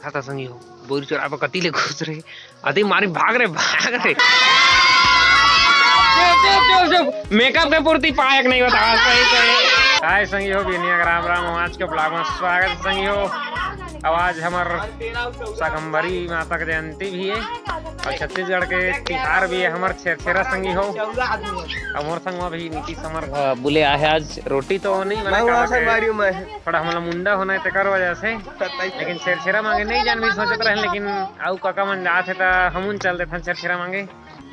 देखा था संगी हो बोरी चोरा पर कती ले घुस रहे अति मारी भाग रहे मेकअप के पूर्ति पायक नहीं होता। हाय संगी हो बिनिया राम राम आज के ब्लॉग में स्वागत संगी हो। आज हमार शाकंभरी माता की जयंती भी है और छत्तीसगढ़ के तिहार भी है हमार छेरछेरा संगी हो। हमारे संग में भी नीतीश हमार बुले आए आज रोटी तो नहीं बना थोड़ा हमारा मुंडा होना है तेकर वजह से लेकिन छेरछेरा मांगे नहीं जान भी सोचते रहे लेकिन आउ काका मन जाते थे हम चलते थे छेरछेरा मांगे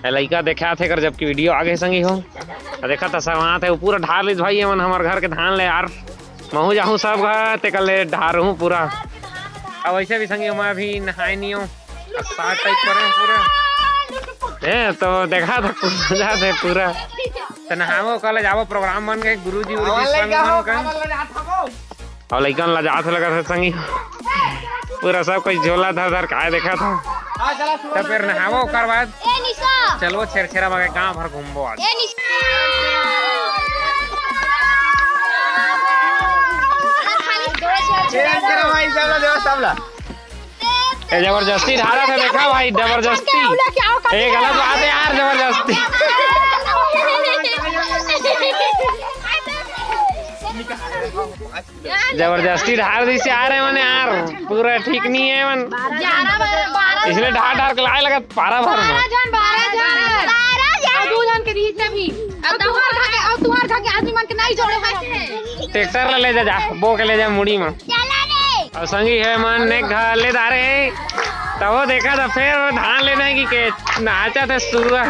लड़का देखा थे कर जबकि वीडियो आगे संगी हो देखा था सब वहाँ थे वो पूरा ढार ली भाई मन हमारे घर के धान ले यार महू जाऊँ सब घर ते कल ले ढार हूँ पूरा। अब वैसे भी संगी मैं अभी नहाए नहीं हूँ साथ टाइप कर पूरा तो देखा था मजा थे पूरा तो नहावो कल जावो प्रोग्राम बन गए गुरुजी और लड़का लजात लगा था संगी पूरा सब कोई झोला था धर का देखा था तो फिर नहावो कर बाद चलो छेरछेरा मगे गाँव भर घूमबो आज। जबरदस्ती ढारा था देखा भाई जबरदस्ती ये गलत बात है यार जबरदस्ती जबरदस्ती ढार दी से आ रहे मन यार पूरा ठीक नहीं है मन इसलिए ढार ढार के लाए लगा पारा भर में ट्रैक्टर ले जा बो के ले जा मुड़ी में और संगी है मन ने घर ले दारे तब वो देखा था फिर धान लेने की के नाचा था सुरुआ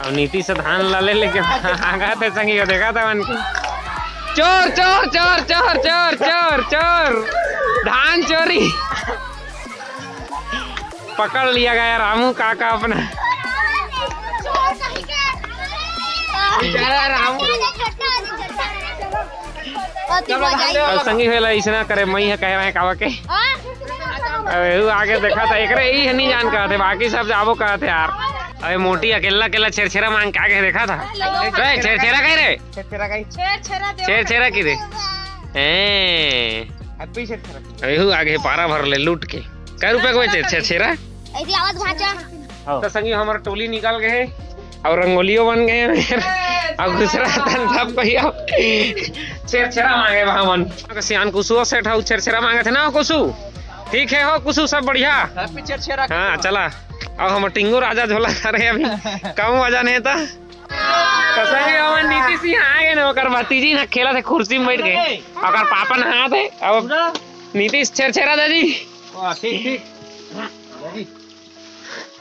अब नीति से धान ला ले लेके आगा थे संगी को देखा था मन चोर चोर चोर चोर चोर चोर चोर धान चोरी पकड़ लिया गया रामू काका अपना संगी होला इसना करे मई है कहे रहे कावा के आगे देखा था एक ही नहीं जान कहा थे बाकी सब जाबो कहा थे यार। अरे मोटी अकेला अकेला छेरछेरा मांग के आगे देखा था छेरछेरा कहीं रे छेरछेरा की रे आगे पारा भर ले लूट के क्या रुपए को छेरछेरा तो संगी हमारा टोली निकल गए और रंगोलियों बन गए और दूसरा सब कोई छेरछेरा मांगे वहाँ मन सियान कुसु सेठ छेरछेरा मांगे थे ना कुसु ठीक है हो कुसु सब बढ़िया हाँ चला अब हम टिंगू राजा झोला कर रहे अभी कम वजन है तो नीतीश जी आ गए ना भतीजी ना खेला थे कुर्सी में बैठ गए और पापा नहा थे अब नीतीश छेरछेरा दादी ठीक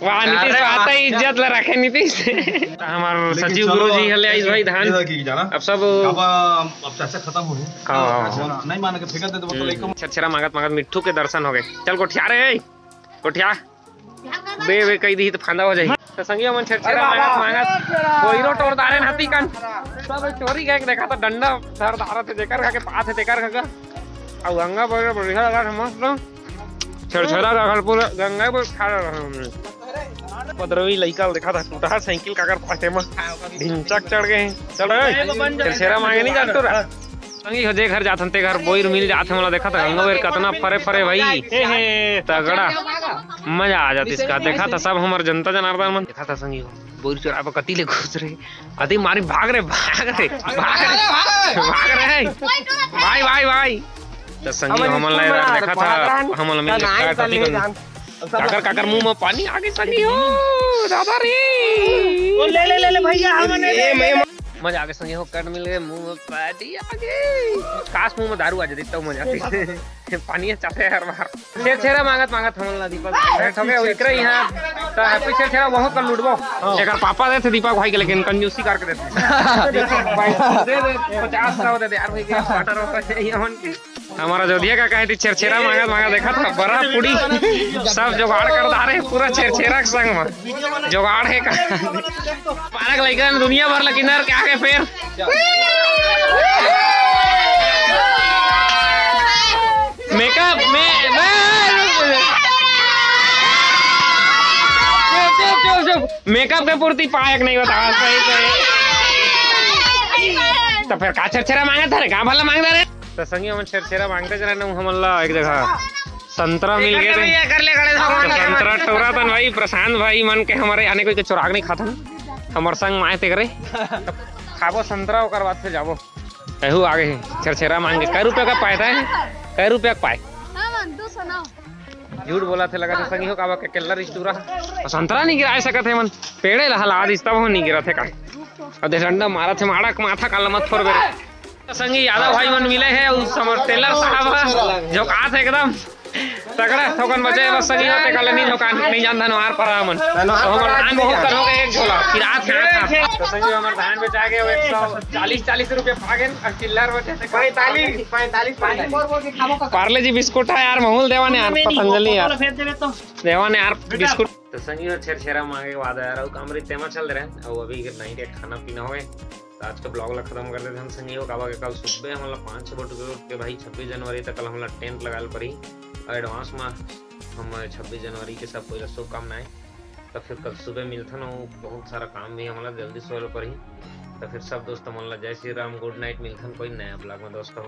वाह नीतीश आता ही इज्जत ला रखे नीतीश हमारे सचिव गुरुजी हले आई भाई धान अब सब चर्चा खत्म हो गई नहीं मान के फेंक दे तो छेरछेरा मांगत मांगत मिट्ठू के दर्शन हो गए चल कोठिया रे कोठिया बे वे कही दी तो फांदा हो जाए तो संगी मन छेरछेरा मांगत मांगत कोईरो तोड़ दारे हाथी कान सब चोरी गए देखा तो डंडा सर धारा थे देकर खा के पाथ देकर खा और गंगा पर बढ़िया लगा मस्त छेरछेरा का घर पूरा गंगा पर खा रहा पदरवी लड़का देखा था टूटा साइकिल का कर पाते में ढिंचक चढ़ गए चल छेरछेरा मांगे नहीं जाते रहा संगी हो जे घर जाथन ते घर बोईर मिल जाते मला देखा था गंगा बेर कितना फरे फरे भाई तगड़ा मजा आ जाती इसका देखा था सब हमारे जनता जनार्दन मन देखा था संगी हो बोरी चोरा पर कती ले घुस रहे अति मारी भाग रहे भाई भाई भाई तो संगी हमन देखा था हमन में काकर काकर मुंह में पानी आगे संगी हो दादा रे ले ले ले भैया हमने मजा आगे संगे हो कट मिल गए मुंह में पानी आ गई। काश मुंह में दारू आ जाती तब मजा आती। पानी चाहते हर बार छेरा मांगत मांगत हमला दीपक बैठ हो गए एकरे यहां त हैप्पी छेरा बहुत कर लूटबो। एकर पापा देते दीपक भाई के लेकिन कंजूसी करके देते। दे 50-100 दे यार भाई के स्टार्टर होता है हमन के। हमारा जोधिया का कहे थी छेरा मांगत मांगत देखा था बड़ा पूरी सब जुगाड़ कर दा रहे पूरा छेरा के संग में जुगाड़ है का पारक लइका दुनिया भर लेकिन के आगे फिर मेकअप में मेकअप के पूर्ति पायक नहीं बता सही तो फिर का छेरा मांगा था रे का भला मांग रहे तो संगी हम छेरा मांगते चला हमला एक जगह संतरा मिल गए संतरा टोरा तन भाई प्रशांत भाई मन के हमारे आने कोई चुराग नहीं खाता हमार संग माए ते करे खाबो संतरा ओकर बाद से जाबो कहू आगे छेरा मांगे कै रुपए का पाए था कै रुपया का पाए झूठ बोला थे लगा था संगी हो काबा के केलर स्टूरा संतरा नहीं गिरा सकत है मन पेड़े लहला आदिस तब हो नहीं गिरा थे का और दे डंडा मारा थे माड़ा माथा काला मत फोर बेरे संगी यादव भाई मन मिले है उस समर टेलर साहब जो का थे एकदम तगड़ा थोकन बचे बस संगी होते कल नहीं दुकान नहीं जानता नवार पर मन तो हमर धान बहुत कर हो गए एक झोला फिर आज था तो संगी हमर धान बेचा गए 140 रुपए भागेन और चिल्लर बचे 45 पार्ले जी बिस्कुट है यार महूल देवा ने यार पतंजलि यार देवा ने यार बिस्कुट तो संगी और छेरा मांगे के बाद यार कामरी तेमा चल रहे और अभी नहीं दे खाना पीना हो गए तो आज का ब्लॉग खत्म कर देते हम संगी हो काबा के कल सुबह हमला 5 बजे के भाई 26 जनवरी तक कल हमला टेंट लगाल पड़ी एडवांस में हम 26 जनवरी के सब कोई शुभकामनाएं तो फिर कल सुबह मिलता ना बहुत सारा काम भी हमारा जल्दी सोल पर ही तो फिर सब दोस्त मन जय श्री राम गुड नाइट मिलता कोई नया ब्लॉग में दोस्त हो।